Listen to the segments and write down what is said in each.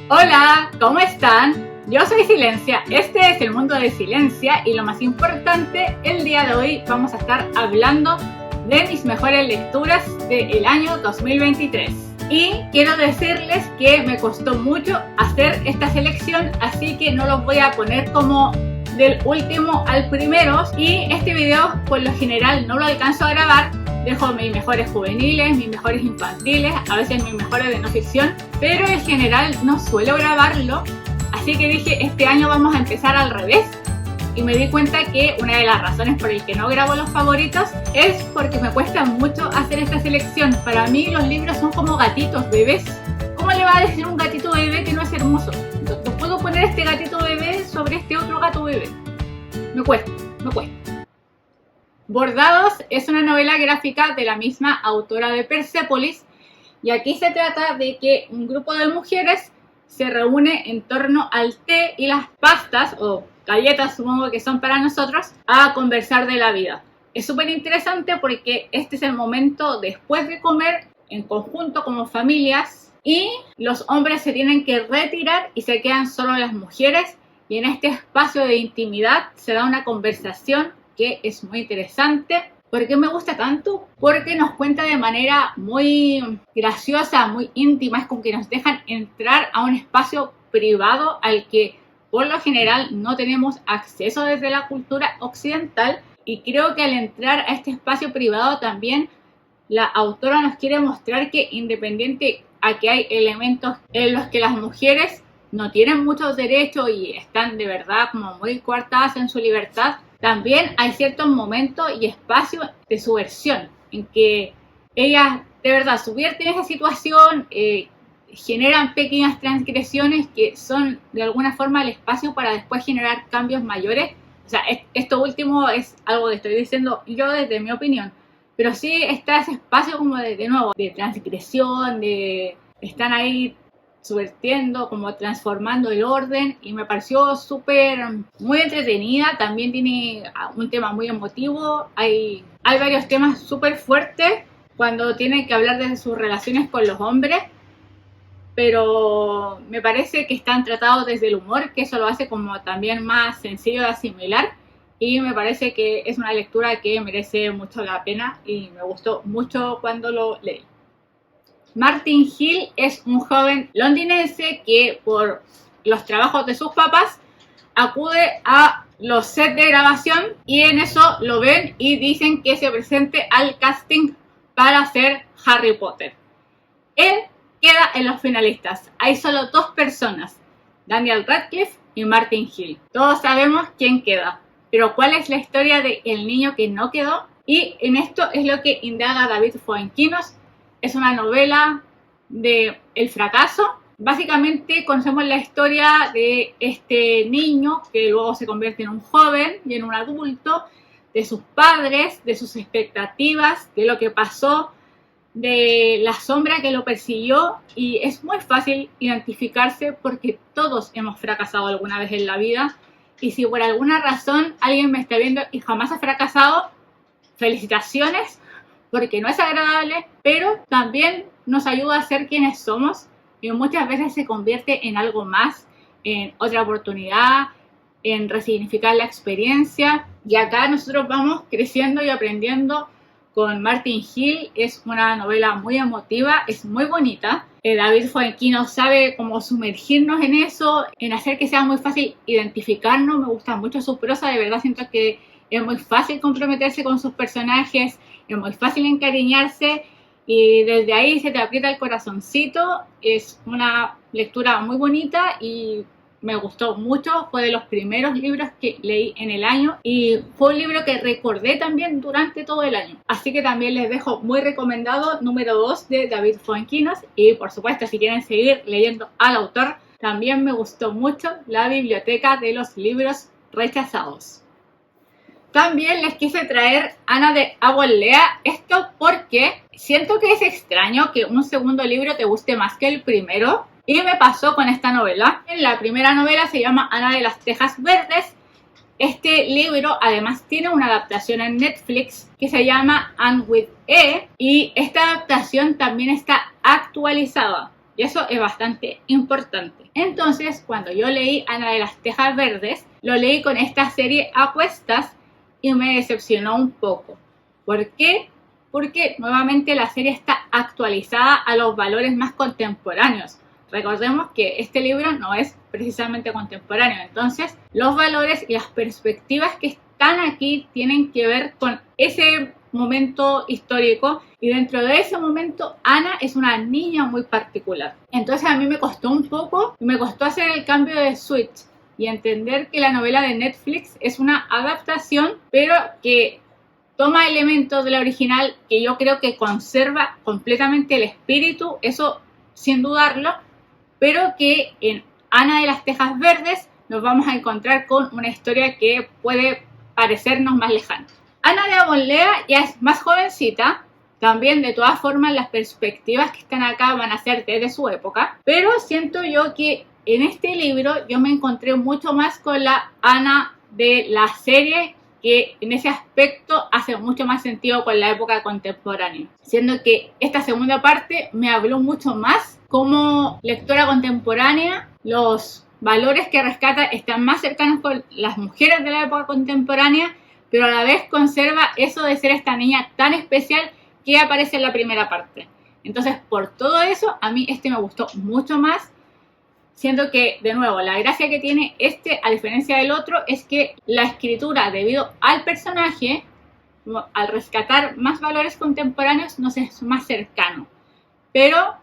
Hola, ¿cómo están? Yo soy Silencia, este es el mundo de Silencia y lo más importante, el día de hoy vamos a estar hablando de mis mejores lecturas del año 2023. Y quiero decirles que me costó mucho hacer esta selección, así que no los voy a poner como del último al primero. Y este video por lo general no lo alcanzo a grabar. Dejo mis mejores juveniles, mis mejores infantiles, a veces mis mejores de no ficción, pero en general no suelo grabarlo. Así que dije, este año vamos a empezar al revés. Y me di cuenta que una de las razones por el que no grabo los favoritos es porque me cuesta mucho hacer esta selección. Para mí los libros son como gatitos, bebés. ¿Cómo le va a decir un gatito bebé que no es hermoso? No puedo poner este gatito bebé sobre este otro gato bebé. Me cuesta. Bordados es una novela gráfica de la misma autora de Persepolis, y aquí se trata de que un grupo de mujeres se reúne en torno al té y las pastas, o galletas supongo que son para nosotros, a conversar de la vida. Es súper interesante porque este es el momento después de comer en conjunto como familias, y los hombres se tienen que retirar y se quedan solo las mujeres, y en este espacio de intimidad se da una conversación que es muy interesante. ¿Por qué me gusta tanto? Porque nos cuenta de manera muy graciosa, muy íntima. Es como que nos dejan entrar a un espacio privado al que por lo general no tenemos acceso desde la cultura occidental, y creo que al entrar a este espacio privado también la autora nos quiere mostrar que independiente a que hay elementos en los que las mujeres no tienen muchos derechos y están de verdad como muy coartadas en su libertad, también hay ciertos momentos y espacios de subversión en que ellas de verdad subvierten esa situación, generan pequeñas transgresiones que son de alguna forma el espacio para después generar cambios mayores. O sea, esto último es algo que estoy diciendo yo desde mi opinión, pero sí está ese espacio como de nuevo, de transgresión, están ahí subvirtiendo, como transformando el orden, y me pareció muy entretenida. También tiene un tema muy emotivo, hay varios temas súper fuertes cuando tiene que hablar de sus relaciones con los hombres, pero me parece que están tratados desde el humor, que eso lo hace como también más sencillo de asimilar, y me parece que es una lectura que merece mucho la pena y me gustó mucho cuando lo leí. Martin Hill es un joven londinense que por los trabajos de sus papás acude a los sets de grabación, y en eso lo ven y dicen que se presente al casting para ser Harry Potter. Él queda en los finalistas. Hay solo dos personas, Daniel Radcliffe y Martin Hill. Todos sabemos quién queda, pero ¿cuál es la historia del niño que no quedó? Y en esto es lo que indaga David Fuenquinos. Es una novela de el fracaso. Básicamente conocemos la historia de este niño que luego se convierte en un joven y en un adulto, de sus padres, de sus expectativas, de lo que pasó, de la sombra que lo persiguió, y es muy fácil identificarse porque todos hemos fracasado alguna vez en la vida, y si por alguna razón alguien me está viendo y jamás ha fracasado, felicitaciones, porque no es agradable, pero también nos ayuda a ser quienes somos, y muchas veces se convierte en algo más, en otra oportunidad, en resignificar la experiencia. Y acá nosotros vamos creciendo y aprendiendo con Martin Hill. Es una novela muy emotiva, es muy bonita. David Fuenquinos sabe cómo sumergirnos en eso, en hacer que sea muy fácil identificarnos. Me gusta mucho su prosa, de verdad siento que es muy fácil comprometerse con sus personajes, es muy fácil encariñarse, y desde ahí se te aprieta el corazoncito. Es una lectura muy bonita y me gustó mucho. Fue de los primeros libros que leí en el año, y fue un libro que recordé también durante todo el año. Así que también les dejo muy recomendado, número 2 de David Fuenquinos. Y por supuesto, si quieren seguir leyendo al autor, también me gustó mucho La biblioteca de los libros rechazados. También les quise traer Ana de Awolea, esto porque siento que es extraño que un segundo libro te guste más que el primero, y me pasó con esta novela. La primera novela se llama Ana de las Tejas Verdes. Este libro además tiene una adaptación en Netflix que se llama Anne with E, y esta adaptación también está actualizada. Y eso es bastante importante. Entonces, cuando yo leí Ana de las Tejas Verdes, lo leí con esta serie a cuestas y me decepcionó un poco. ¿Por qué? Porque nuevamente la serie está actualizada a los valores más contemporáneos. Recordemos que este libro no es precisamente contemporáneo, entonces los valores y las perspectivas que están aquí tienen que ver con ese momento histórico, y dentro de ese momento Ana es una niña muy particular. Entonces a mí me costó un poco, me costó hacer el cambio de switch y entender que la novela de Netflix es una adaptación, pero que toma elementos de la original, que yo creo que conserva completamente el espíritu, eso sin dudarlo, pero que en Ana de las Tejas Verdes nos vamos a encontrar con una historia que puede parecernos más lejana. Ana de Avonlea ya es más jovencita, también de todas formas las perspectivas que están acá van a ser desde su época, pero siento yo que en este libro yo me encontré mucho más con la Ana de la serie, que en ese aspecto hace mucho más sentido con la época contemporánea, siendo que esta segunda parte me habló mucho más como lectora contemporánea. Los valores que rescata están más cercanos con las mujeres de la época contemporánea, pero a la vez conserva eso de ser esta niña tan especial que aparece en la primera parte. Entonces, por todo eso, a mí este me gustó mucho más. Siento que, de nuevo, la gracia que tiene este, a diferencia del otro, es que la escritura, debido al personaje, al rescatar más valores contemporáneos, nos es más cercano. Pero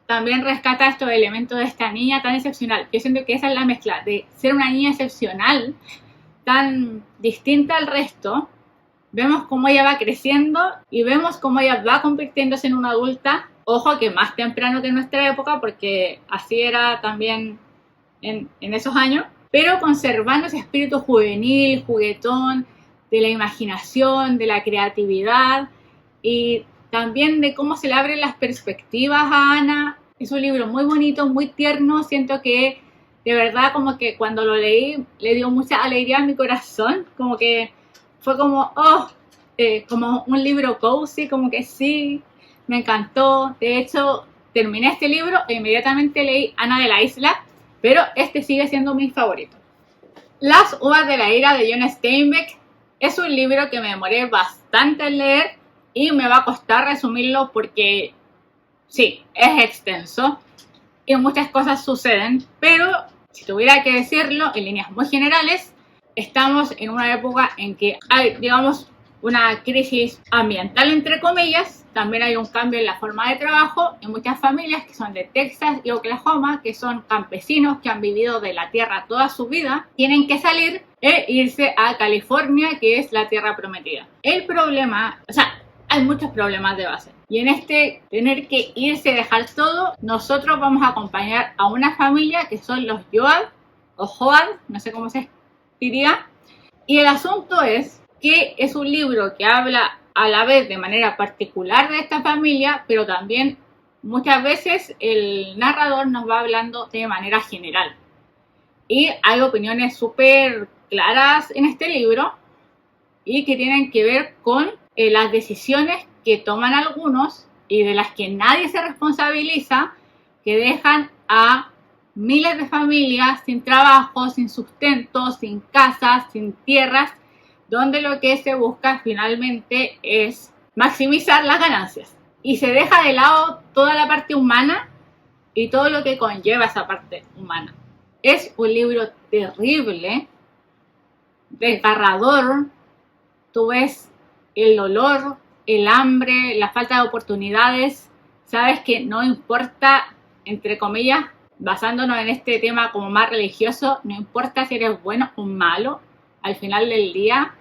también rescata estos elementos de esta niña tan excepcional. Yo siento que esa es la mezcla de ser una niña excepcional, tan distinta al resto. Vemos cómo ella va creciendo y vemos cómo ella va convirtiéndose en una adulta. Ojo que más temprano que en nuestra época, porque así era también en esos años, pero conservando ese espíritu juvenil, juguetón, de la imaginación, de la creatividad, y también de cómo se le abren las perspectivas a Ana. Es un libro muy bonito, muy tierno. Siento que de verdad como que cuando lo leí le dio mucha alegría a mi corazón, como que fue como, como un libro cozy, como que sí, me encantó. De hecho, terminé este libro e inmediatamente leí Ana de la Isla, pero este sigue siendo mi favorito. Las Uvas de la Ira de John Steinbeck es un libro que me demoré bastante en leer y me va a costar resumirlo porque sí, es extenso y muchas cosas suceden, pero si tuviera que decirlo en líneas muy generales, estamos en una época en que hay, digamos, una crisis ambiental, entre comillas. También hay un cambio en la forma de trabajo en muchas familias que son de Texas y Oklahoma, que son campesinos que han vivido de la tierra toda su vida, tienen que salir e irse a California, que es la tierra prometida. El problema, o sea, hay muchos problemas de base. Y en este tener que irse y dejar todo, nosotros vamos a acompañar a una familia que son los Joad, o Joad, no sé cómo se diría. Y el asunto es que es un libro que habla a la vez de manera particular de esta familia, pero también muchas veces el narrador nos va hablando de manera general. Y hay opiniones súper claras en este libro y que tienen que ver con las decisiones que toman algunos y de las que nadie se responsabiliza, que dejan a miles de familias sin trabajo, sin sustento, sin casas, sin tierras, donde lo que se busca finalmente es maximizar las ganancias. Y se deja de lado toda la parte humana y todo lo que conlleva esa parte humana. Es un libro terrible, desgarrador. Tú ves el dolor, el hambre, la falta de oportunidades. Sabes que no importa, entre comillas, basándonos en este tema como más religioso, no importa si eres bueno o malo, al final del día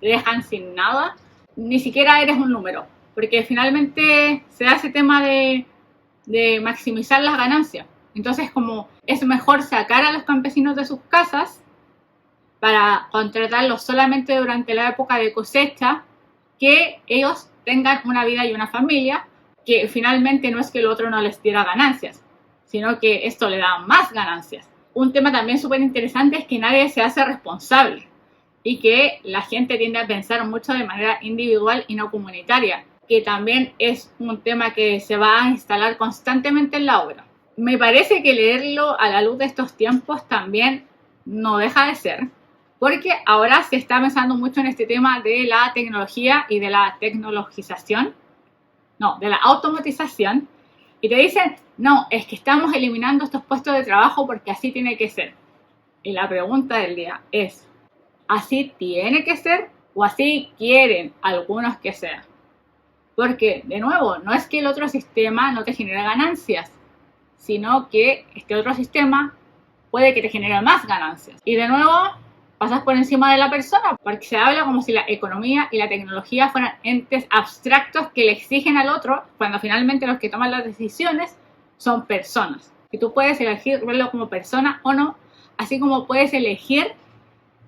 te dejan sin nada, ni siquiera eres un número, porque finalmente se da ese tema de maximizar las ganancias. Entonces, como es mejor sacar a los campesinos de sus casas para contratarlos solamente durante la época de cosecha, que ellos tengan una vida y una familia, que finalmente no es que el otro no les diera ganancias, sino que esto le da más ganancias. Un tema también súper interesante es que nadie se hace responsable y que la gente tiende a pensar mucho de manera individual y no comunitaria, que también es un tema que se va a instalar constantemente en la obra. me parece que leerlo a la luz de estos tiempos también no deja de ser, porque ahora se está pensando mucho en este tema de la tecnología y de la tecnologización, no, de la automatización, y te dicen, no, es que estamos eliminando estos puestos de trabajo porque así tiene que ser. Y la pregunta del día es, ¿así tiene que ser o así quieren algunos que sea? Porque, de nuevo, no es que el otro sistema no te genere ganancias, sino que este otro sistema puede que te genere más ganancias. Y de nuevo, pasas por encima de la persona, porque se habla como si la economía y la tecnología fueran entes abstractos que le exigen al otro, cuando finalmente los que toman las decisiones son personas. Y tú puedes elegir verlo como persona o no, así como puedes elegir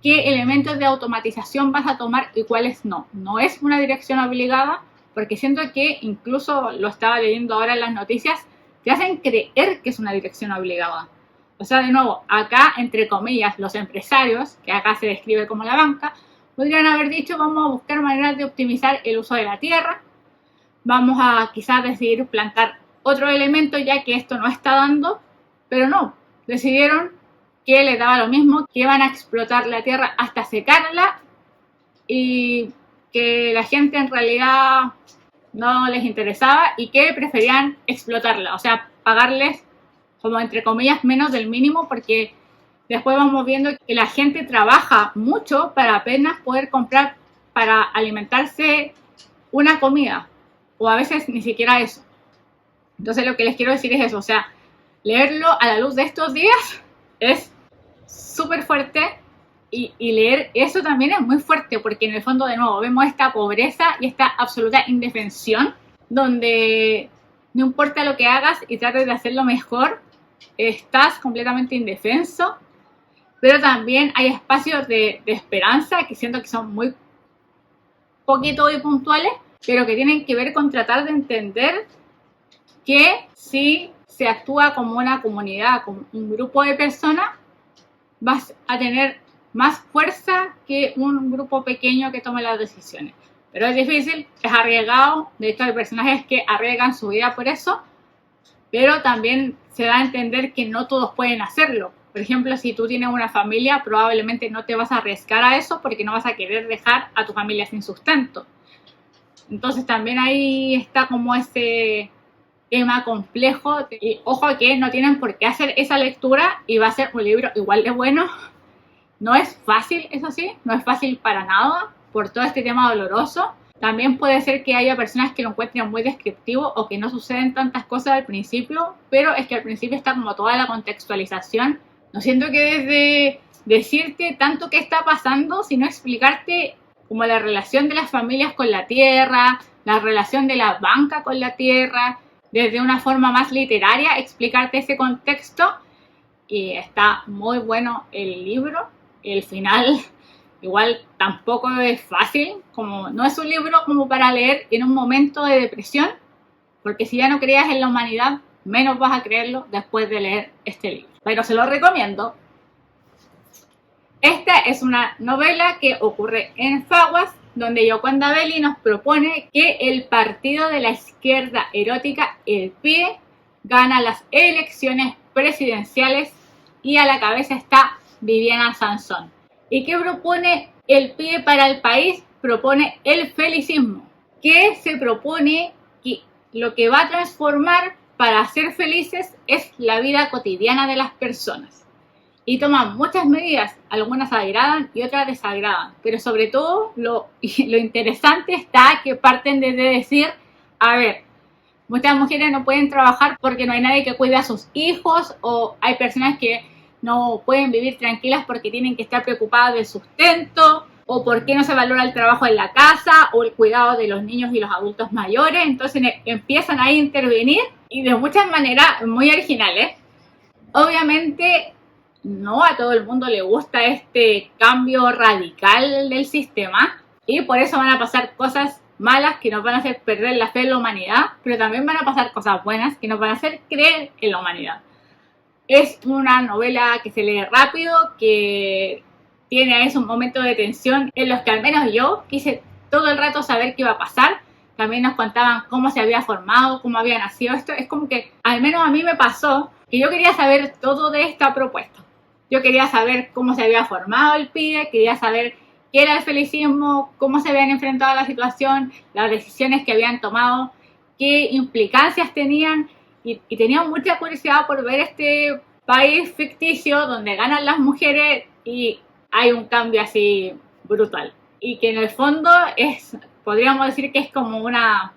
qué elementos de automatización vas a tomar y cuáles no. No es una dirección obligada, porque siento que incluso lo estaba leyendo ahora en las noticias, te hacen creer que es una dirección obligada. O sea, de nuevo, acá, entre comillas, los empresarios, que acá se describe como la banca, podrían haber dicho, vamos a buscar maneras de optimizar el uso de la tierra, vamos a quizás decidir plantar otro elemento ya que esto no está dando, pero no, decidieron que les daba lo mismo, que iban a explotar la tierra hasta secarla y que la gente en realidad no les interesaba y que preferían explotarla, o sea, pagarles como entre comillas menos del mínimo, porque después vamos viendo que la gente trabaja mucho para apenas poder comprar para alimentarse una comida, o a veces ni siquiera eso. Entonces lo que les quiero decir es eso, o sea, leerlo a la luz de estos días es súper fuerte y leer eso también es muy fuerte, porque en el fondo de nuevo vemos esta pobreza y esta absoluta indefensión, donde no importa lo que hagas y trates de hacerlo mejor, estás completamente indefenso, pero también hay espacios de esperanza que siento que son muy poquito y puntuales, pero que tienen que ver con tratar de entender que si se actúa como una comunidad, como un grupo de personas, vas a tener más fuerza que un grupo pequeño que tome las decisiones. Pero es difícil, es arriesgado, de hecho hay personajes que arriesgan su vida por eso, pero también se da a entender que no todos pueden hacerlo. Por ejemplo, si tú tienes una familia, probablemente no te vas a arriesgar a eso porque no vas a querer dejar a tu familia sin sustento. Entonces también ahí está como ese tema complejo. Y ojo que no tienen por qué hacer esa lectura y va a ser un libro igual de bueno. No es fácil, eso sí, no es fácil para nada por todo este tema doloroso. También puede ser que haya personas que lo encuentren muy descriptivo o que no suceden tantas cosas al principio, pero es que al principio está como toda la contextualización. No siento que desde decirte tanto qué está pasando, sino explicarte como la relación de las familias con la tierra, la relación de la banca con la tierra, desde una forma más literaria, explicarte ese contexto. Y está muy bueno el libro. El final igual tampoco es fácil, como no es un libro como para leer en un momento de depresión, porque si ya no creías en la humanidad, menos vas a creerlo después de leer este libro. Pero se lo recomiendo. Esta es una novela que ocurre en Faguas, donde Yoconda Belli nos propone que el partido de la izquierda erótica, el PIE, gana las elecciones presidenciales y a la cabeza está Viviana Sansón. ¿Y qué propone el PIE para el país? Propone el felicismo, que se propone que lo que va a transformar para ser felices es la vida cotidiana de las personas. Y toman muchas medidas, algunas agradan y otras desagradan, pero sobre todo lo interesante está que parten desde decir, a ver, muchas mujeres no pueden trabajar porque no hay nadie que cuide a sus hijos, o hay personas que no pueden vivir tranquilas porque tienen que estar preocupadas del sustento, o porque no se valora el trabajo en la casa o el cuidado de los niños y los adultos mayores. Entonces empiezan a intervenir y de muchas maneras muy originales. Obviamente no a todo el mundo le gusta este cambio radical del sistema y por eso van a pasar cosas malas que nos van a hacer perder la fe en la humanidad, pero también van a pasar cosas buenas que nos van a hacer creer en la humanidad. Es una novela que se lee rápido, que tiene a veces un momento de tensión en los que al menos yo quise todo el rato saber qué iba a pasar. También nos contaban cómo se había formado, cómo había nacido esto. Es como que al menos a mí me pasó que yo quería saber todo de esta propuesta. Yo quería saber cómo se había formado el PIDE, quería saber qué era el felicismo, cómo se habían enfrentado a la situación, las decisiones que habían tomado, qué implicancias tenían, y tenía mucha curiosidad por ver este país ficticio donde ganan las mujeres y hay un cambio así brutal. Y que en el fondo podríamos decir que es como una...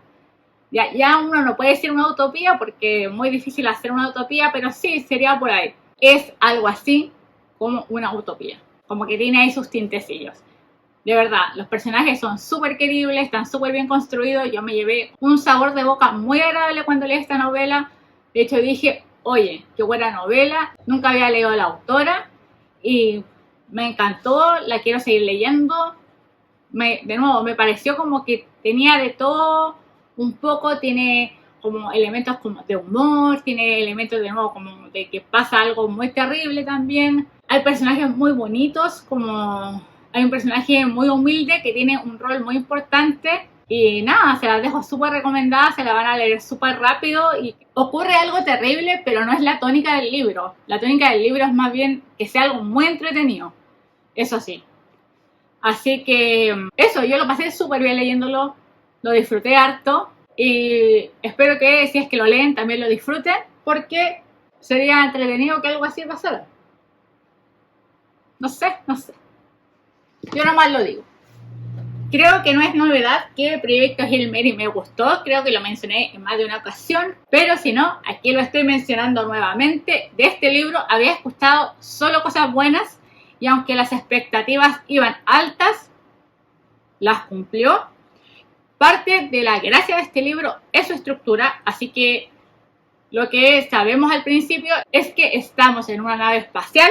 Ya uno no puede decir una utopía porque es muy difícil hacer una utopía, pero sí, sería por ahí. Es algo así como una utopía, como que tiene ahí sus tintecillos. De verdad, los personajes son súper queribles, están súper bien construidos. Yo me llevé un sabor de boca muy agradable cuando leí esta novela. De hecho dije, oye, qué buena novela. Nunca había leído a la autora y me encantó, la quiero seguir leyendo. De nuevo, me pareció como que tenía de todo un poco, tiene como elementos como de humor, tiene elementos de nuevo como de que pasa algo muy terrible también. Hay personajes muy bonitos, como hay un personaje muy humilde que tiene un rol muy importante. Y nada, se las dejo súper recomendadas, se la van a leer súper rápido y ocurre algo terrible, pero no es la tónica del libro. La tónica del libro es más bien que sea algo muy entretenido, eso sí. Así que eso, yo lo pasé súper bien leyéndolo, lo disfruté harto y espero que si es que lo leen también lo disfruten, porque sería entretenido que algo así pasara. No sé. Yo nomás lo digo. Creo que no es novedad que Proyecto Hail Mary me gustó, creo que lo mencioné en más de una ocasión, pero si no, aquí lo estoy mencionando nuevamente. De este libro había escuchado solo cosas buenas y aunque las expectativas iban altas, las cumplió. Parte de la gracia de este libro es su estructura, así que lo que sabemos al principio es que estamos en una nave espacial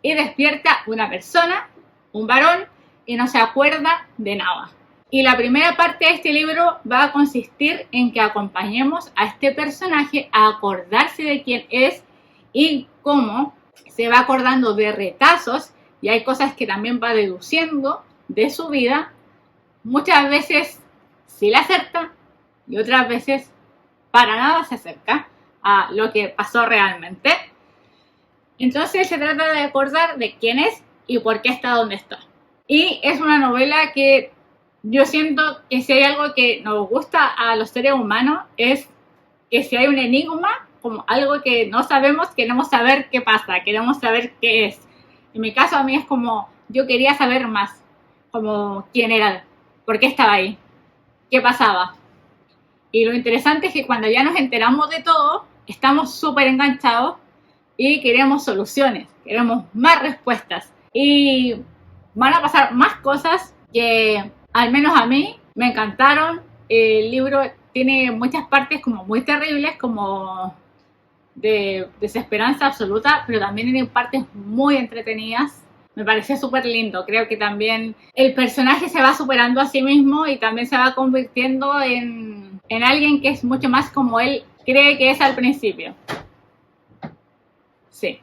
y despierta una persona, un varón, y no se acuerda de nada. Y la primera parte de este libro va a consistir en que acompañemos a este personaje a acordarse de quién es y cómo se va acordando de retazos, y hay cosas que también va deduciendo de su vida. Muchas veces sí le acerca y otras veces para nada se acerca a lo que pasó realmente. Entonces se trata de acordar de quién es y por qué está donde está. Y es una novela que yo siento que si hay algo que nos gusta a los seres humanos es que si hay un enigma, como algo que no sabemos, queremos saber qué pasa, queremos saber qué es. En mi caso a mí es como, yo quería saber más, como quién era, por qué estaba ahí, qué pasaba. Y lo interesante es que cuando ya nos enteramos de todo, estamos súper enganchados y queremos soluciones, queremos más respuestas. Y van a pasar más cosas que al menos a mí me encantaron. El libro tiene muchas partes como muy terribles, como de desesperanza absoluta, pero también tiene partes muy entretenidas. Me pareció súper lindo. Creo que también el personaje se va superando a sí mismo y también se va convirtiendo en alguien que es mucho más como él cree que es al principio. Sí,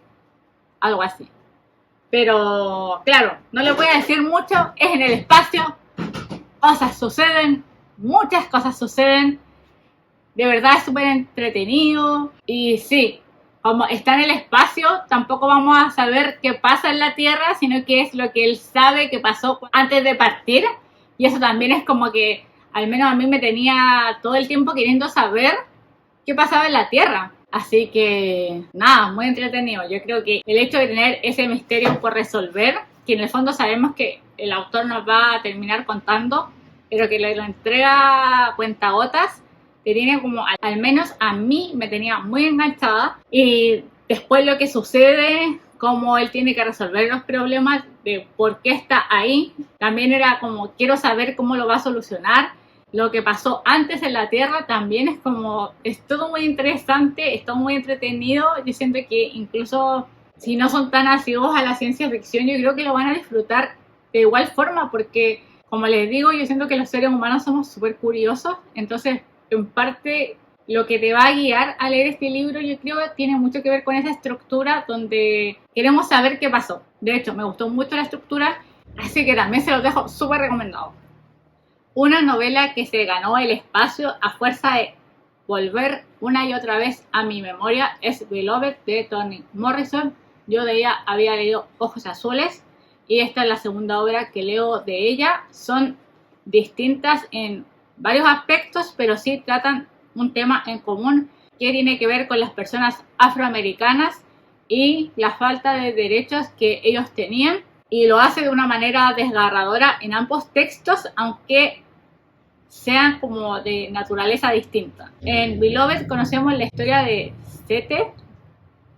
algo así. Pero claro, no le voy a decir mucho, es en el espacio, cosas suceden, muchas cosas suceden, de verdad es súper entretenido. Y sí, como está en el espacio, tampoco vamos a saber qué pasa en la Tierra, sino que es lo que él sabe que pasó antes de partir. Y eso también es como que, al menos a mí me tenía todo el tiempo queriendo saber qué pasaba en la Tierra. Así que, nada, muy entretenido. Yo creo que el hecho de tener ese misterio por resolver, que en el fondo sabemos que el autor nos va a terminar contando, pero que lo entrega a cuentagotas, que tiene como, al menos a mí, me tenía muy enganchada. Y después lo que sucede, cómo él tiene que resolver los problemas, de por qué está ahí, también era como, quiero saber cómo lo va a solucionar. Lo que pasó antes en la Tierra también es como, es todo muy interesante, es todo muy entretenido. Yo siento que incluso si no son tan asiduos a la ciencia ficción, yo creo que lo van a disfrutar de igual forma, porque como les digo, yo siento que los seres humanos somos súper curiosos. Entonces, en parte, lo que te va a guiar a leer este libro, yo creo que tiene mucho que ver con esa estructura donde queremos saber qué pasó. De hecho, me gustó mucho la estructura, así que también se los dejo súper recomendado. Una novela que se ganó el espacio a fuerza de volver una y otra vez a mi memoria es Beloved de Toni Morrison. Yo de ella había leído Ojos Azules y esta es la segunda obra que leo de ella. Son distintas en varios aspectos, pero sí tratan un tema en común que tiene que ver con las personas afroamericanas y la falta de derechos que ellos tenían, y lo hace de una manera desgarradora en ambos textos, aunque sean como de naturaleza distinta. En Beloved conocemos la historia de Sete,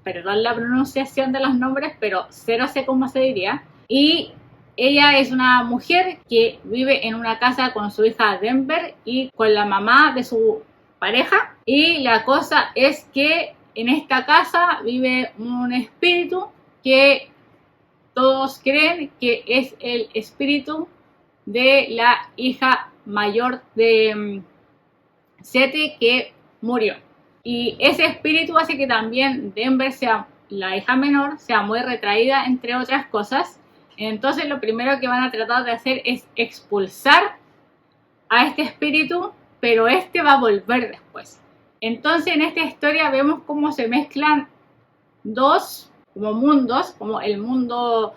perdón la pronunciación de los nombres, pero cero sé cómo se diría, y ella es una mujer que vive en una casa con su hija Denver y con la mamá de su pareja, y la cosa es que en esta casa vive un espíritu que todos creen que es el espíritu de la hija mayor de Sete que murió. Y ese espíritu hace que también Denver, sea la hija menor, sea muy retraída, entre otras cosas. Entonces lo primero que van a tratar de hacer es expulsar a este espíritu, pero este va a volver después. Entonces en esta historia vemos cómo se mezclan dos como mundos, como el mundo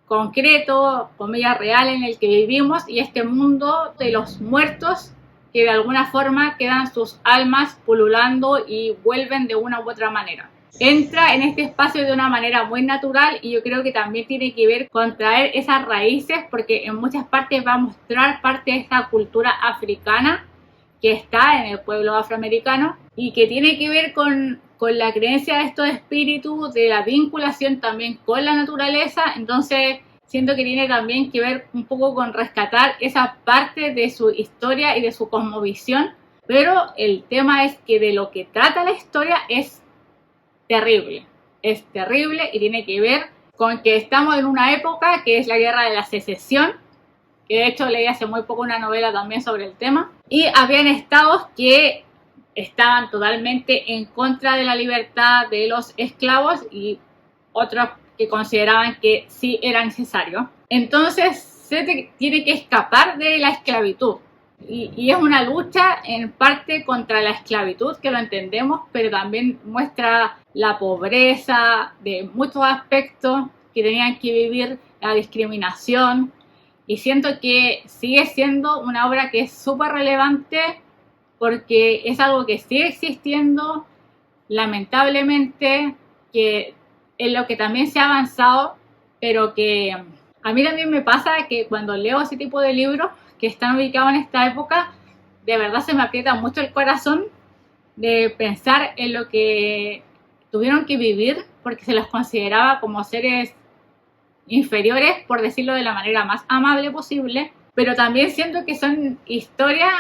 concreto, comillas, real en el que vivimos, y este mundo de los muertos que de alguna forma quedan sus almas pululando y vuelven de una u otra manera. Entra en este espacio de una manera muy natural, y yo creo que también tiene que ver con traer esas raíces, porque en muchas partes va a mostrar parte de esta cultura africana que está en el pueblo afroamericano y que tiene que ver con la creencia de estos espíritus, de la vinculación también con la naturaleza. Entonces siento que tiene también que ver un poco con rescatar esa parte de su historia y de su cosmovisión, pero el tema es que de lo que trata la historia es terrible y tiene que ver con que estamos en una época que es la guerra de la secesión, que de hecho leí hace muy poco una novela también sobre el tema, y habían estados que estaban totalmente en contra de la libertad de los esclavos y otros que consideraban que sí era necesario. Entonces se tiene que escapar de la esclavitud. Y es una lucha en parte contra la esclavitud, que lo entendemos, pero también muestra la pobreza de muchos aspectos que tenían que vivir, la discriminación. Y siento que sigue siendo una obra que es súper relevante porque es algo que sigue existiendo, lamentablemente, que en lo que también se ha avanzado, pero que a mí también me pasa que cuando leo ese tipo de libros que están ubicados en esta época, de verdad se me aprieta mucho el corazón de pensar en lo que tuvieron que vivir, porque se los consideraba como seres inferiores, por decirlo de la manera más amable posible, pero también siento que son historias,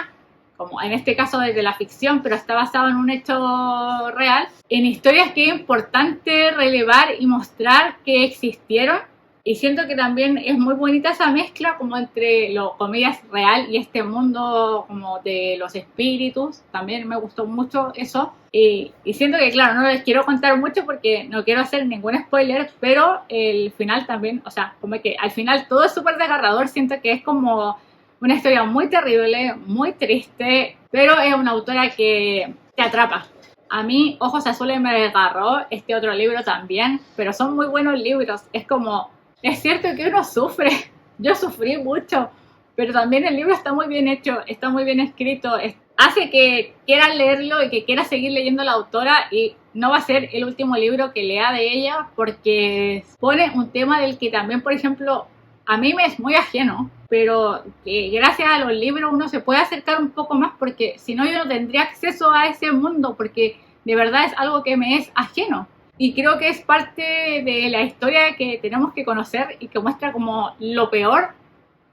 como en este caso desde la ficción, pero está basado en un hecho real, en historias que es importante relevar y mostrar que existieron. Y siento que también es muy bonita esa mezcla como entre lo comillas real y este mundo como de los espíritus. También me gustó mucho eso. Y siento que, claro, no les quiero contar mucho porque no quiero hacer ningún spoiler, pero el final también, o sea, como que al final todo es súper desgarrador. Siento que es como una historia muy terrible, muy triste, pero es una autora que te atrapa. A mí Ojos Azules me desgarró, este otro libro también, pero son muy buenos libros. Es como... Es cierto que uno sufre, yo sufrí mucho, pero también el libro está muy bien hecho, está muy bien escrito, hace que quieras leerlo y que quieras seguir leyendo a la autora, y no va a ser el último libro que lea de ella porque pone un tema del que también, por ejemplo, a mí me es muy ajeno, pero que gracias a los libros uno se puede acercar un poco más, porque si no yo no tendría acceso a ese mundo, porque de verdad es algo que me es ajeno. Y creo que es parte de la historia que tenemos que conocer y que muestra como lo peor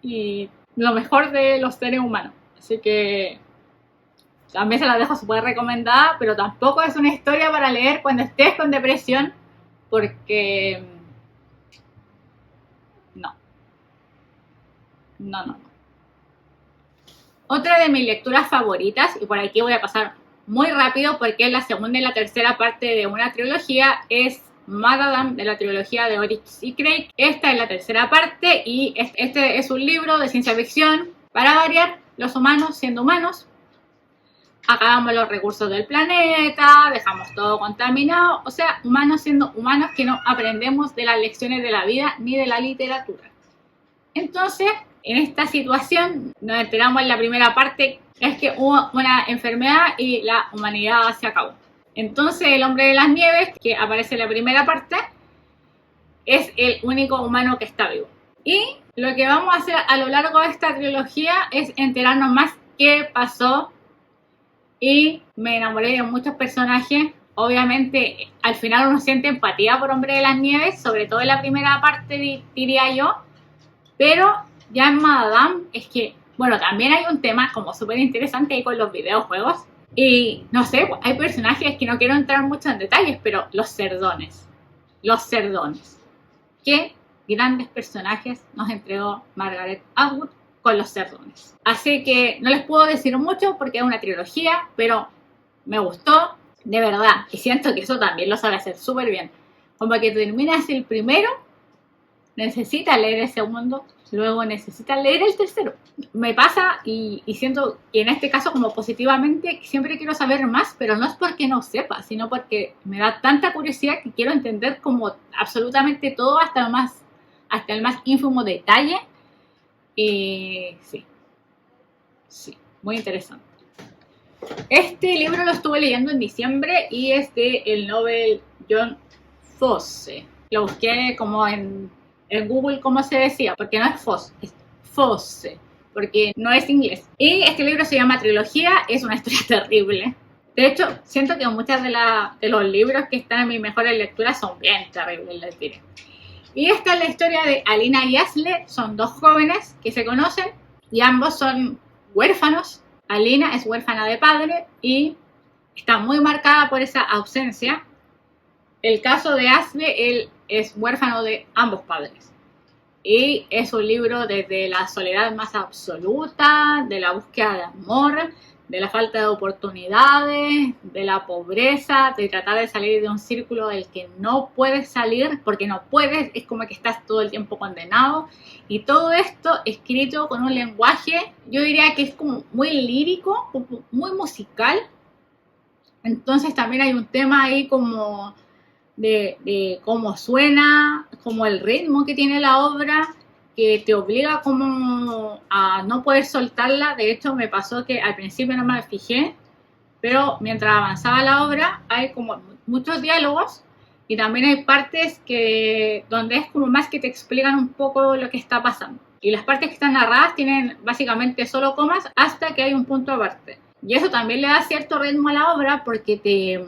y lo mejor de los seres humanos. Así que también se la dejo súper recomendada, pero tampoco es una historia para leer cuando estés con depresión, porque no. Otra de mis lecturas favoritas, y por aquí voy a pasar muy rápido porque es la segunda y la tercera parte de una trilogía, es Magadan, de la trilogía de Oryx y Craig. Esta es la tercera parte y este es un libro de ciencia ficción, para variar, los humanos siendo humanos. acabamos los recursos del planeta, dejamos todo contaminado, o sea, humanos siendo humanos que no aprendemos de las lecciones de la vida ni de la literatura. Entonces, en esta situación, nos enteramos en la primera parte, es que hubo una enfermedad y la humanidad se acabó. Entonces, el hombre de las nieves, que aparece en la primera parte, es el único humano que está vivo. Y lo que vamos a hacer a lo largo de esta trilogía es enterarnos más qué pasó. Y me enamoré de muchos personajes. Obviamente, al final uno siente empatía por Hombre de las Nieves, sobre todo en la primera parte, diría yo. Pero ya en Madame es que, bueno, también hay un tema como súper interesante ahí con los videojuegos. Y no sé, hay personajes que no quiero entrar mucho en detalles, pero los cerdones. Los cerdones. Qué grandes personajes nos entregó Margaret Atwood con los cerdones. Así que no les puedo decir mucho porque es una trilogía, pero me gustó de verdad. Y siento que eso también lo sabe hacer súper bien. Como que terminas el primero, necesitas leer el segundo, luego necesitas leer el tercero. Me pasa y siento que en este caso como positivamente siempre quiero saber más, pero no es porque no sepa, sino porque me da tanta curiosidad que quiero entender como absolutamente todo hasta el más ínfimo detalle. Sí, muy interesante. Este libro lo estuve leyendo en diciembre y es de el Nobel John Fosse. Lo busqué como en Google cómo se decía, porque no es Fosse, es Fosse, porque no es inglés. Y este libro se llama Trilogía, es una historia terrible. De hecho, siento que muchas de los libros que están en mis mejores lecturas son bien terribles, les diré. Y esta es la historia de Alina y Asle, son dos jóvenes que se conocen y ambos son huérfanos. Alina es huérfana de padre y está muy marcada por esa ausencia. El caso de Asle, él es huérfano de ambos padres. Y es un libro desde la soledad más absoluta, de la búsqueda de amor, de la falta de oportunidades, de la pobreza, de tratar de salir de un círculo del que no puedes salir, porque no puedes, es como que estás todo el tiempo condenado. Y todo esto escrito con un lenguaje, yo diría que es como muy lírico, muy musical. Entonces también hay un tema ahí como de cómo suena, como el ritmo que tiene la obra, que te obliga como a no poder soltarla. De hecho, me pasó que al principio no me fijé, pero mientras avanzaba la obra hay como muchos diálogos y también hay partes donde es como más que te explican un poco lo que está pasando. Y las partes que están narradas tienen básicamente solo comas hasta que hay un punto aparte. Y eso también le da cierto ritmo a la obra porque te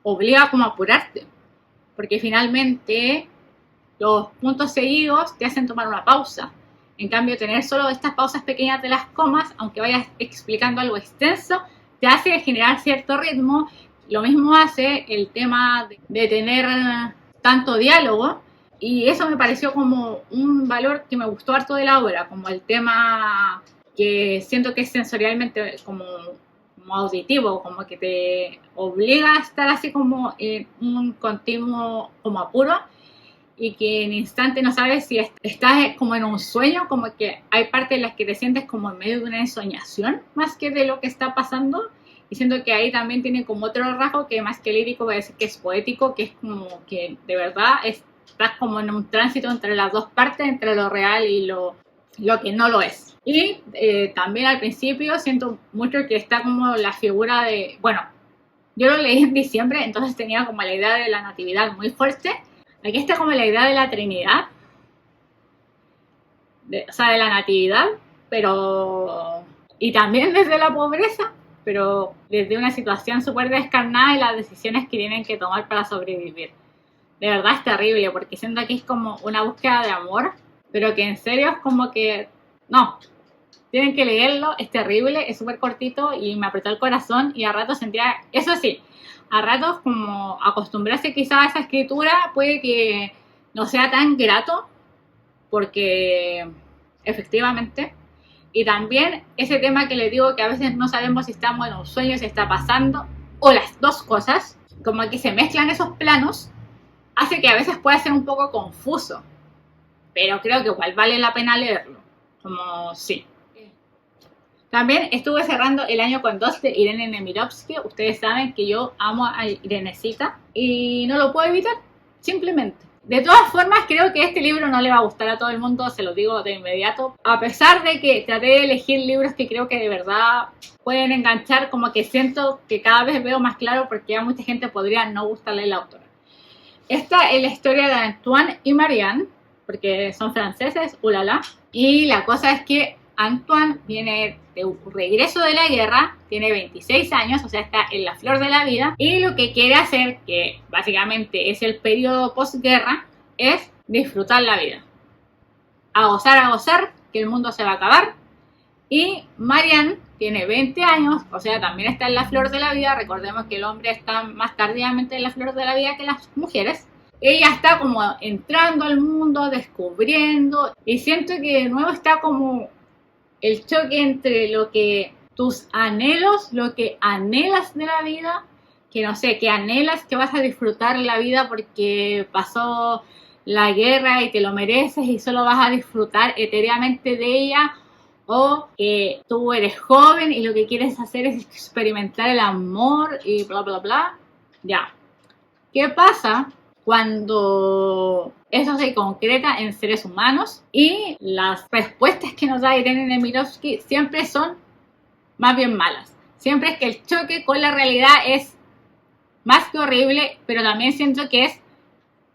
obliga como a apurarte. Porque finalmente los puntos seguidos te hacen tomar una pausa. En cambio, tener solo estas pausas pequeñas de las comas, aunque vayas explicando algo extenso, te hace generar cierto ritmo. Lo mismo hace el tema de tener tanto diálogo. Y eso me pareció como un valor que me gustó harto de la obra, como el tema que siento que es sensorialmente como auditivo, como que te obliga a estar así como en un continuo como apuro y que en instante no sabes si estás como en un sueño, como que hay partes en las que te sientes como en medio de una ensoñación más que de lo que está pasando. Y siento que ahí también tiene como otro rasgo que más que lírico voy a decir que es poético, que es como que de verdad estás como en un tránsito entre las dos partes, entre lo real y lo que no lo es. Y también al principio siento mucho que está como la figura de, bueno, yo lo leí en diciembre, entonces tenía como la idea de la natividad muy fuerte. Aquí está como la idea de la Trinidad, o sea, de la natividad, pero y también desde la pobreza, pero desde una situación súper descarnada y las decisiones que tienen que tomar para sobrevivir. De verdad es terrible, porque siento que es como una búsqueda de amor, pero que en serio es como que, no, tienen que leerlo, es terrible, es súper cortito y me apretó el corazón y a ratos sentía, eso sí, a ratos como acostumbrarse quizá a esa escritura puede que no sea tan grato, porque efectivamente, y también ese tema que les digo que a veces no sabemos si estamos en un sueño, si está pasando, o las dos cosas, como que se mezclan esos planos, hace que a veces pueda ser un poco confuso, pero creo que igual vale la pena leerlo, como sí. También estuve cerrando el año con 2 de Irene Nemirovsky. Ustedes saben que yo amo a Irenecita y no lo puedo evitar, simplemente. De todas formas, creo que este libro no le va a gustar a todo el mundo, se lo digo de inmediato. A pesar de que traté de elegir libros que creo que de verdad pueden enganchar, como que siento que cada vez veo más claro porque a mucha gente podría no gustarle la autora. Esta es la historia de Antoine y Marianne, porque son franceses, ulala. Y la cosa es que Antoine viene de un regreso de la guerra, tiene 26 años, o sea, está en la flor de la vida, y lo que quiere hacer, que básicamente es el periodo postguerra, es disfrutar la vida. A gozar, que el mundo se va a acabar. Y Marianne tiene 20 años, o sea, también está en la flor de la vida. Recordemos que el hombre está más tardíamente en la flor de la vida que las mujeres. Ella está como entrando al mundo, descubriendo, y siento que de nuevo está como el choque entre lo que tus anhelos, lo que anhelas de la vida, que no sé, que anhelas que vas a disfrutar la vida porque pasó la guerra y te lo mereces y solo vas a disfrutar etéreamente de ella, o que tú eres joven y lo que quieres hacer es experimentar el amor y bla bla bla. Ya. ¿Qué pasa cuando eso se concreta en seres humanos? Y las respuestas que nos da Irene Nemirovsky siempre son más bien malas. Siempre es que el choque con la realidad es más que horrible, pero también siento que es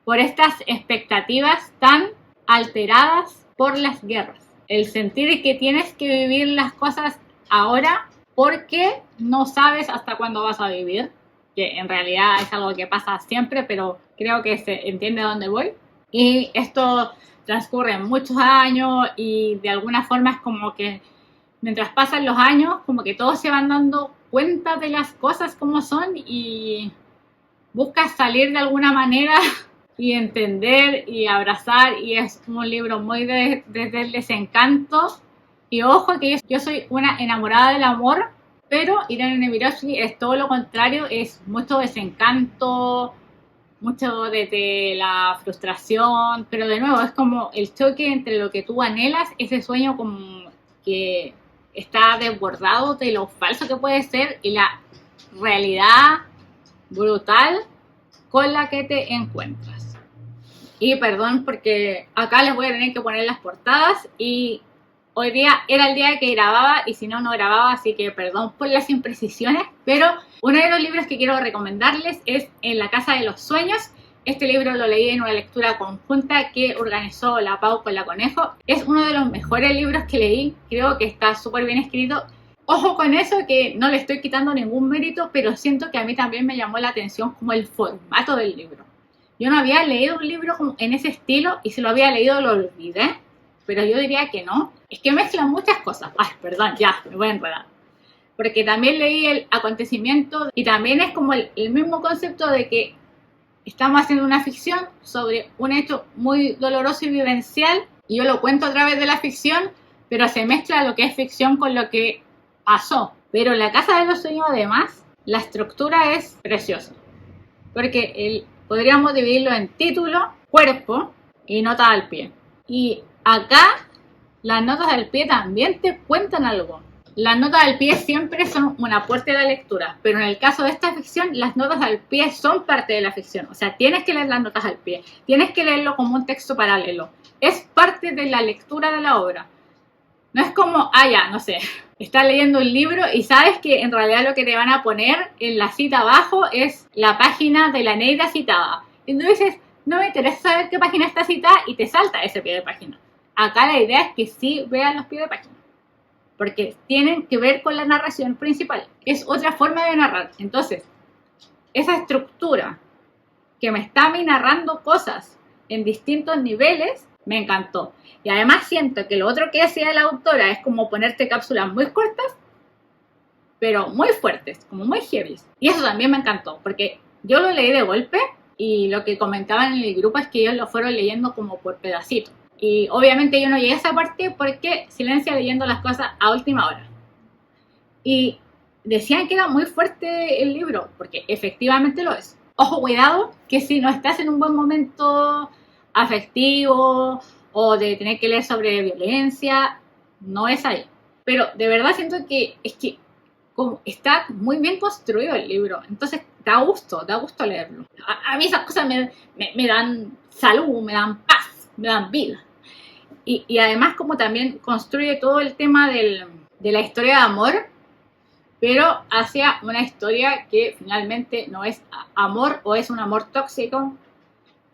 por estas expectativas tan alteradas por las guerras. El sentir que tienes que vivir las cosas ahora porque no sabes hasta cuándo vas a vivir, que en realidad es algo que pasa siempre, pero creo que se entiende a dónde voy. Y esto transcurre muchos años y de alguna forma es como que mientras pasan los años, como que todos se van dando cuenta de las cosas como son y buscas salir de alguna manera y entender y abrazar, y es un libro muy desde el desencanto. Y ojo que yo soy una enamorada del amor, pero Irene Nemirovsky es todo lo contrario, es mucho desencanto, mucho desde la frustración, pero de nuevo es como el choque entre lo que tú anhelas, ese sueño como que está desbordado de lo falso que puede ser, y la realidad brutal con la que te encuentras. Y perdón porque acá les voy a tener que poner las portadas, y hoy día era el día que grababa y si no, no grababa, así que perdón por las imprecisiones. Pero uno de los libros que quiero recomendarles es En la casa de los sueños. Este libro lo leí en una lectura conjunta que organizó la Pau con la Conejo. Es uno de los mejores libros que leí, creo que está súper bien escrito. Ojo con eso, que no le estoy quitando ningún mérito, pero siento que a mí también me llamó la atención como el formato del libro. Yo no había leído un libro en ese estilo, y si lo había leído lo olvidé, pero yo diría que no. Es que mezclan muchas cosas. Ay, perdón, ya, me voy a enredar. Porque también leí el acontecimiento y también es como el mismo concepto de que estamos haciendo una ficción sobre un hecho muy doloroso y vivencial, y yo lo cuento a través de la ficción, pero se mezcla lo que es ficción con lo que pasó. Pero en la casa de los sueños, además, la estructura es preciosa, porque podríamos dividirlo en título, cuerpo y nota al pie. Y acá las notas al pie también te cuentan algo. Las notas al pie siempre son un aporte de la lectura, pero en el caso de esta ficción, las notas al pie son parte de la ficción. O sea, tienes que leer las notas al pie, tienes que leerlo como un texto paralelo. Es parte de la lectura de la obra. No es como, ya, no sé, estás leyendo un libro y sabes que en realidad lo que te van a poner en la cita abajo es la página de la Neida citada. Y tú dices, no me interesa saber qué página está citada, y te salta ese pie de página. Acá la idea es que sí vean los pies de página, porque tienen que ver con la narración principal. Es otra forma de narrar. Entonces, esa estructura que me está a mí narrando cosas en distintos niveles, me encantó. Y además siento que lo otro que hacía la autora es como ponerte cápsulas muy cortas, pero muy fuertes, como muy heavy. Y eso también me encantó, porque yo lo leí de golpe, y lo que comentaban en el grupo es que ellos lo fueron leyendo como por pedacitos. Y obviamente yo no llegué a esa parte porque silencio leyendo las cosas a última hora. Y decían que era muy fuerte el libro, porque efectivamente lo es. Ojo, cuidado, que si no estás en un buen momento afectivo o de tener que leer sobre violencia, no es ahí. pero de verdad siento que es que como está muy bien construido el libro, entonces da gusto leerlo. A mí esas cosas me dan salud, me dan paz, me dan vida. Y además como también construye todo el tema de la historia de amor, pero hacia una historia que finalmente no es amor o es un amor tóxico,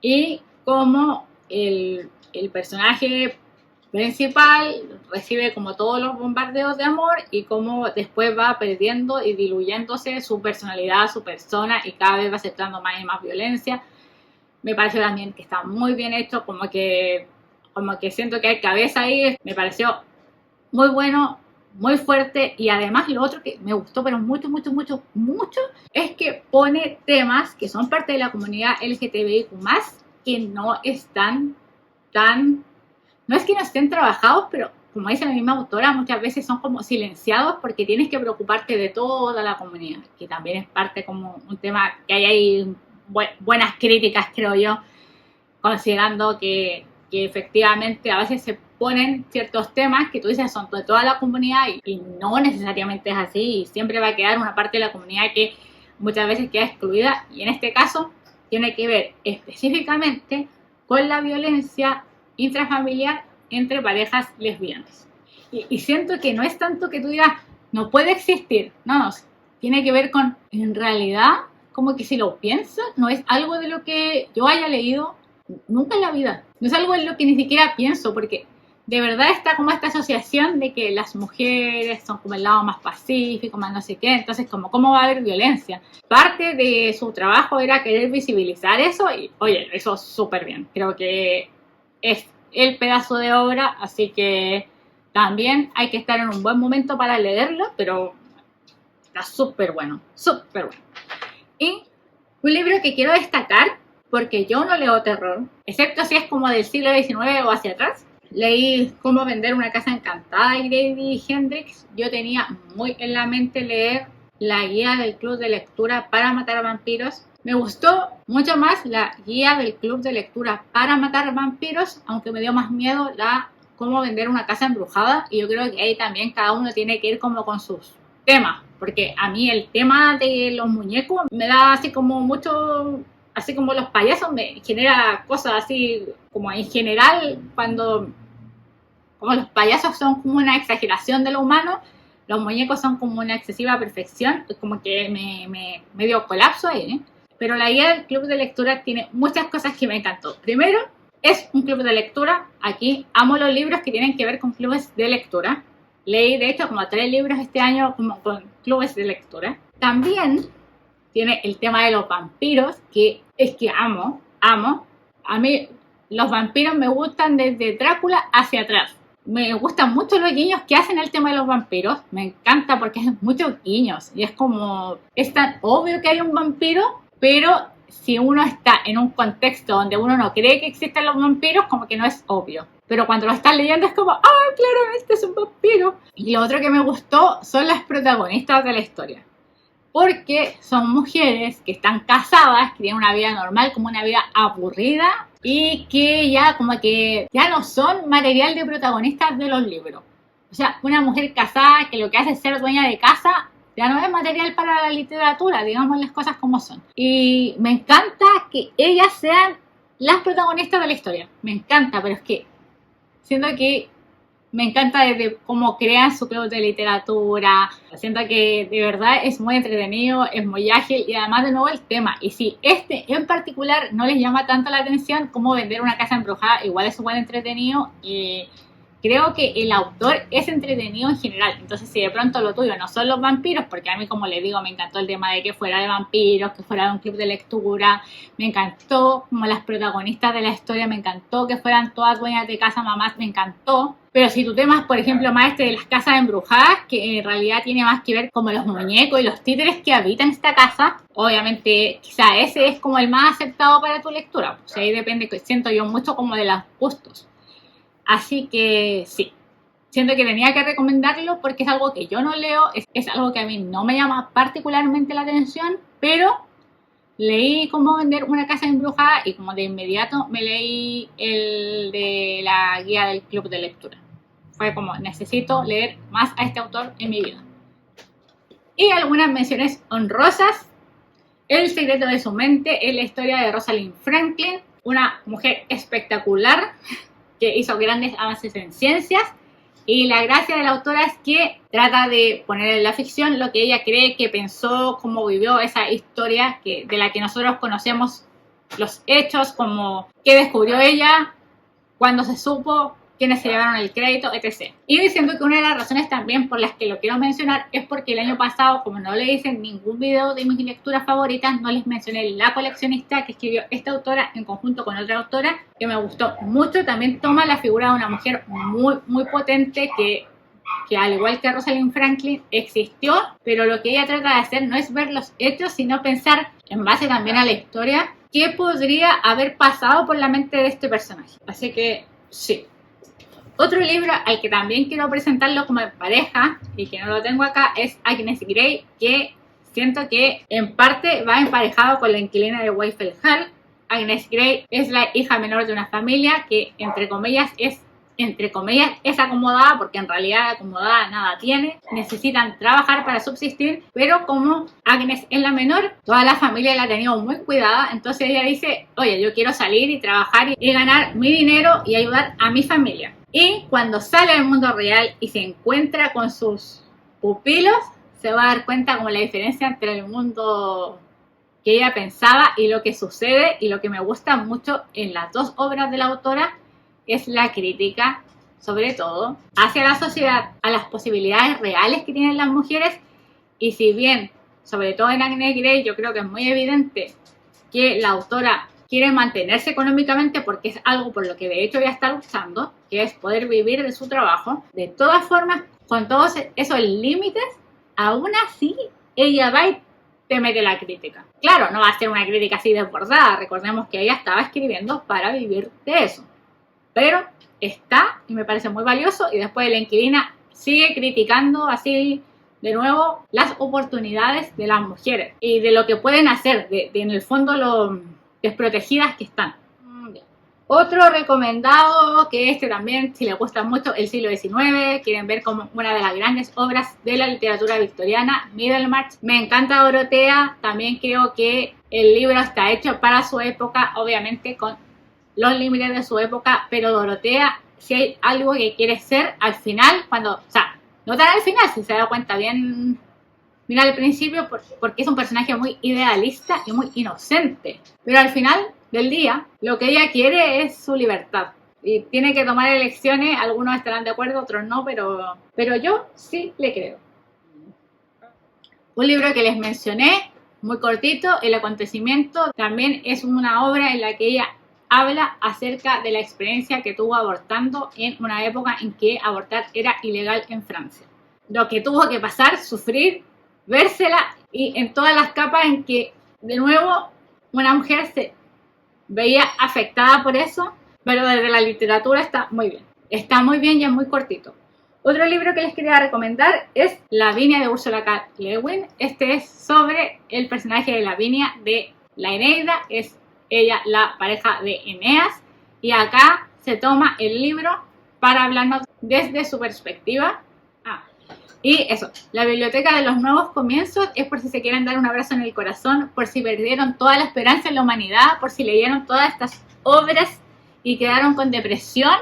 y como el personaje principal recibe como todos los bombardeos de amor y como después va perdiendo y diluyéndose su personalidad, su persona, y cada vez va aceptando más y más violencia. Me parece también que está muy bien hecho, como que siento que hay cabeza ahí. Me pareció muy bueno, muy fuerte, y además lo otro que me gustó pero mucho, mucho, mucho, mucho es que pone temas que son parte de la comunidad LGTBIQ+, que no están tan, no es que no estén trabajados, pero como dice la misma autora, muchas veces son como silenciados porque tienes que preocuparte de toda la comunidad, que también es parte como un tema que hay ahí buenas críticas, creo yo, considerando que efectivamente a veces se ponen ciertos temas que tú dices son de toda la comunidad, y no necesariamente es así, y siempre va a quedar una parte de la comunidad que muchas veces queda excluida, y en este caso tiene que ver específicamente con la violencia intrafamiliar entre parejas lesbianas. Y siento que no es tanto que tú digas no puede existir, no, tiene que ver con, en realidad, como que si lo piensas, no es algo de lo que yo haya leído nunca en la vida. No es algo en lo que ni siquiera pienso, porque de verdad está como esta asociación de que las mujeres son como el lado más pacífico, más no sé qué, entonces como cómo va a haber violencia. Parte de su trabajo era querer visibilizar eso, y oye, eso súper bien. Creo que es el pedazo de obra, así que también hay que estar en un buen momento para leerlo, pero está súper bueno, súper bueno. Y un libro que quiero destacar, porque yo no leo terror, excepto si es como del siglo XIX o hacia atrás. Leí Cómo vender una casa encantada de Grady Hendrix. Yo tenía muy en la mente leer la guía del club de lectura para matar vampiros. Me gustó mucho más la guía del club de lectura para matar vampiros, aunque me dio más miedo la Cómo vender una casa embrujada, y yo creo que ahí también cada uno tiene que ir como con sus temas, porque a mí el tema de los muñecos me da así como mucho, así como los payasos me genera cosas así como en general, cuando como los payasos son como una exageración de lo humano, los muñecos son como una excesiva perfección, como que me dio colapso ahí, ¿eh? Pero la guía del club de lectura tiene muchas cosas que me encantó. Primero, es un club de lectura. Aquí amo los libros que tienen que ver con clubes de lectura. Leí de hecho como 3 libros este año como con clubes de lectura. También tiene el tema de los vampiros, que es que amo. A mí los vampiros me gustan desde Drácula hacia atrás. Me gustan mucho los guiños que hacen el tema de los vampiros. Me encanta porque hacen muchos guiños. Y es como, es tan obvio que hay un vampiro, pero si uno está en un contexto donde uno no cree que existen los vampiros, como que no es obvio. Pero cuando lo estás leyendo es como, claro, este es un vampiro. Y lo otro que me gustó son las protagonistas de la historia, porque son mujeres que están casadas, que tienen una vida normal, como una vida aburrida, y que ya como que ya no son material de protagonistas de los libros. O sea, una mujer casada que lo que hace es ser dueña de casa, ya no es material para la literatura, digamos las cosas como son. Y me encanta que ellas sean las protagonistas de la historia. Me encanta, pero es que siento que me encanta desde cómo crean su club de literatura. Siento que de verdad es muy entretenido, es muy ágil, y además de nuevo el tema. Y si este en particular no les llama tanto la atención, como vender una casa embrujada, igual es igual entretenido. Y creo que el autor es entretenido en general. Entonces si de pronto lo tuyo no son los vampiros, porque a mí, como les digo, me encantó el tema de que fuera de vampiros, que fuera de un club de lectura, me encantó como las protagonistas de la historia, me encantó que fueran todas dueñas de casa, mamás, me encantó. Pero si tu tema es, por ejemplo, más este de las casas embrujadas, que en realidad tiene más que ver como los muñecos y los títeres que habitan esta casa, obviamente quizá ese es como el más aceptado para tu lectura. O sea, ahí depende, siento yo, mucho como de los gustos. Así que sí, siento que tenía que recomendarlo porque es algo que yo no leo, es algo que a mí no me llama particularmente la atención, pero leí Cómo vender una casa embrujada y como de inmediato me leí el de la guía del club de lectura. fue como, necesito leer más a este autor en mi vida. Y algunas menciones honrosas: El secreto de su mente es la historia de Rosalind Franklin, una mujer espectacular que hizo grandes avances en ciencias. Y la gracia de la autora es que trata de poner en la ficción lo que ella cree que pensó, cómo vivió esa historia de la que nosotros conocemos los hechos, como qué descubrió ella, cuándo se supo, quiénes se llevaron el crédito, etc. Y diciendo que una de las razones también por las que lo quiero mencionar es porque el año pasado, como no le hice ningún video de mis lecturas favoritas, no les mencioné La coleccionista, que escribió esta autora en conjunto con otra autora que me gustó mucho. También toma la figura de una mujer muy potente que al igual que Rosalind Franklin existió, pero lo que ella trata de hacer no es ver los hechos, sino pensar, en base también a la historia, qué podría haber pasado por la mente de este personaje. Así que sí. Otro libro al que también quiero presentarlo como pareja y que no lo tengo acá es Agnes Grey, que siento que en parte va emparejado con La inquilina de Wakefield Hall. Agnes Grey es la hija menor de una familia que entre comillas es acomodada, porque en realidad acomodada nada tiene. Necesitan trabajar para subsistir, pero como Agnes es la menor, toda la familia la ha tenido muy cuidada. Entonces ella dice, oye, yo quiero salir y trabajar y ganar mi dinero y ayudar a mi familia. Y cuando sale al mundo real y se encuentra con sus pupilos, se va a dar cuenta como la diferencia entre el mundo que ella pensaba y lo que sucede. Y lo que me gusta mucho en las dos obras de la autora es la crítica, sobre todo, hacia la sociedad, a las posibilidades reales que tienen las mujeres. Y si bien, sobre todo en Agnes Grey, yo creo que es muy evidente que la autora quiere mantenerse económicamente porque es algo por lo que de hecho ya está luchando, que es poder vivir de su trabajo. De todas formas, con todos esos límites, aún así ella va y te mete la crítica. Claro, no va a ser una crítica así desbordada, recordemos que ella estaba escribiendo para vivir de eso, pero está, y me parece muy valioso. Y después La inquilina sigue criticando así de nuevo las oportunidades de las mujeres y de lo que pueden hacer, de en el fondo lo desprotegidas que están. Otro recomendado, que también, si les gusta mucho el siglo XIX, quieren ver como una de las grandes obras de la literatura victoriana, Middlemarch. Me encanta Dorotea, también creo que el libro está hecho para su época, obviamente con los límites de su época, pero Dorotea, si hay algo que quiere ser al final, no tan al final, si se da cuenta bien, mira al principio, porque es un personaje muy idealista y muy inocente, pero al final del día lo que ella quiere es su libertad y tiene que tomar elecciones. Algunos estarán de acuerdo, otros no, pero yo sí le creo. Un libro que les mencioné, muy cortito, El acontecimiento, también es una obra en la que ella habla acerca de la experiencia que tuvo abortando en una época en que abortar era ilegal en Francia. Lo que tuvo que pasar, sufrir, vérsela, y en todas las capas en que de nuevo una mujer se veía afectada por eso, pero desde la literatura está muy bien y es muy cortito. Otro libro que les quería recomendar es Lavinia de Ursula K. Le Guin. Este es sobre el personaje de Lavinia de la Eneida, es ella la pareja de Eneas, y acá se toma el libro para hablarnos desde su perspectiva. Y eso, la biblioteca de los nuevos comienzos es por si se quieren dar un abrazo en el corazón, por si perdieron toda la esperanza en la humanidad, por si leyeron todas estas obras y quedaron con depresión.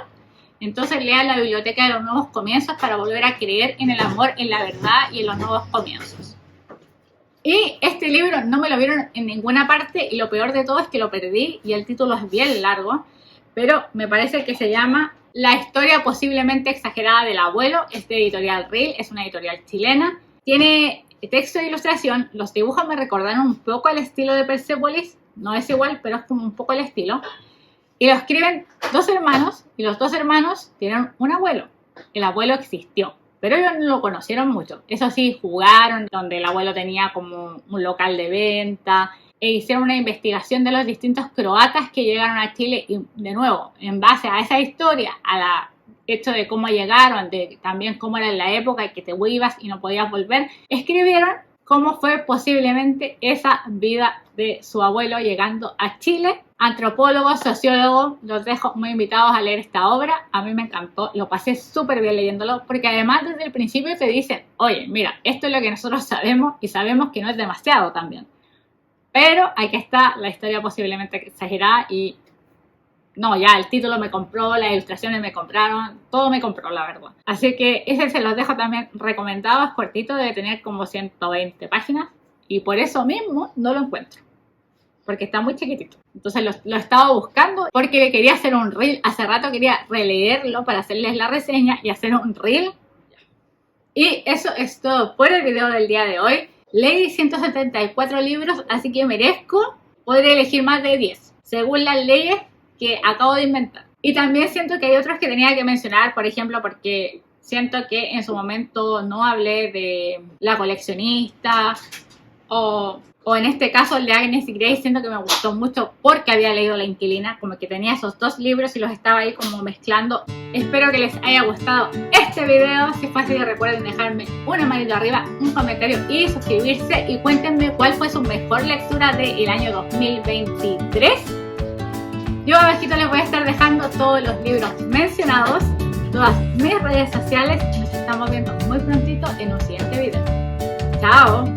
Entonces lean la biblioteca de los nuevos comienzos para volver a creer en el amor, en la verdad y en los nuevos comienzos. Y este libro no me lo vieron en ninguna parte, y lo peor de todo es que lo perdí y el título es bien largo, pero me parece que se llama La historia posiblemente exagerada del abuelo. Es de Editorial Reel, es una editorial chilena. Tiene texto e ilustración. Los dibujos me recordaron un poco al estilo de Persepolis. No es igual, pero es como un poco el estilo. Y lo escriben dos hermanos, y los dos hermanos tienen un abuelo. El abuelo existió, pero ellos no lo conocieron mucho. Eso sí, jugaron, donde el abuelo tenía como un local de venta, e hicieron una investigación de los distintos croatas que llegaron a Chile, y de nuevo, en base a esa historia, al hecho de cómo llegaron, de también cómo era en la época y que te ibas y no podías volver, escribieron cómo fue posiblemente esa vida de su abuelo llegando a Chile. Antropólogos, sociólogos, los dejo muy invitados a leer esta obra. A mí me encantó, lo pasé súper bien leyéndolo, porque además desde el principio te dicen, oye, mira, esto es lo que nosotros sabemos y sabemos que no es demasiado también. Pero aquí está la historia posiblemente exagerada y no, ya el título me compró, las ilustraciones me compraron, todo me compró, la verdad. Así que ese se los dejo también recomendado, es cortito, debe tener como 120 páginas y por eso mismo no lo encuentro, porque está muy chiquitito. Entonces lo estaba buscando porque quería hacer un reel, hace rato quería releerlo para hacerles la reseña y hacer un reel. Y eso es todo por el video del día de hoy. Leí 174 libros, así que merezco poder elegir más de 10, según las leyes que acabo de inventar. Y también siento que hay otros que tenía que mencionar, por ejemplo, porque siento que en su momento no hablé de La coleccionista o en este caso el de Agnes y Grey. Siento que me gustó mucho porque había leído La inquilina, como que tenía esos dos libros y los estaba ahí como mezclando. Espero que les haya gustado este video. Si fue así, recuerden dejarme una manito arriba, un comentario y suscribirse, y cuéntenme cuál fue su mejor lectura del año 2023. Yo abajito les voy a estar dejando todos los libros mencionados, todas mis redes sociales. Nos estamos viendo muy prontito en un siguiente video. ¡Chao!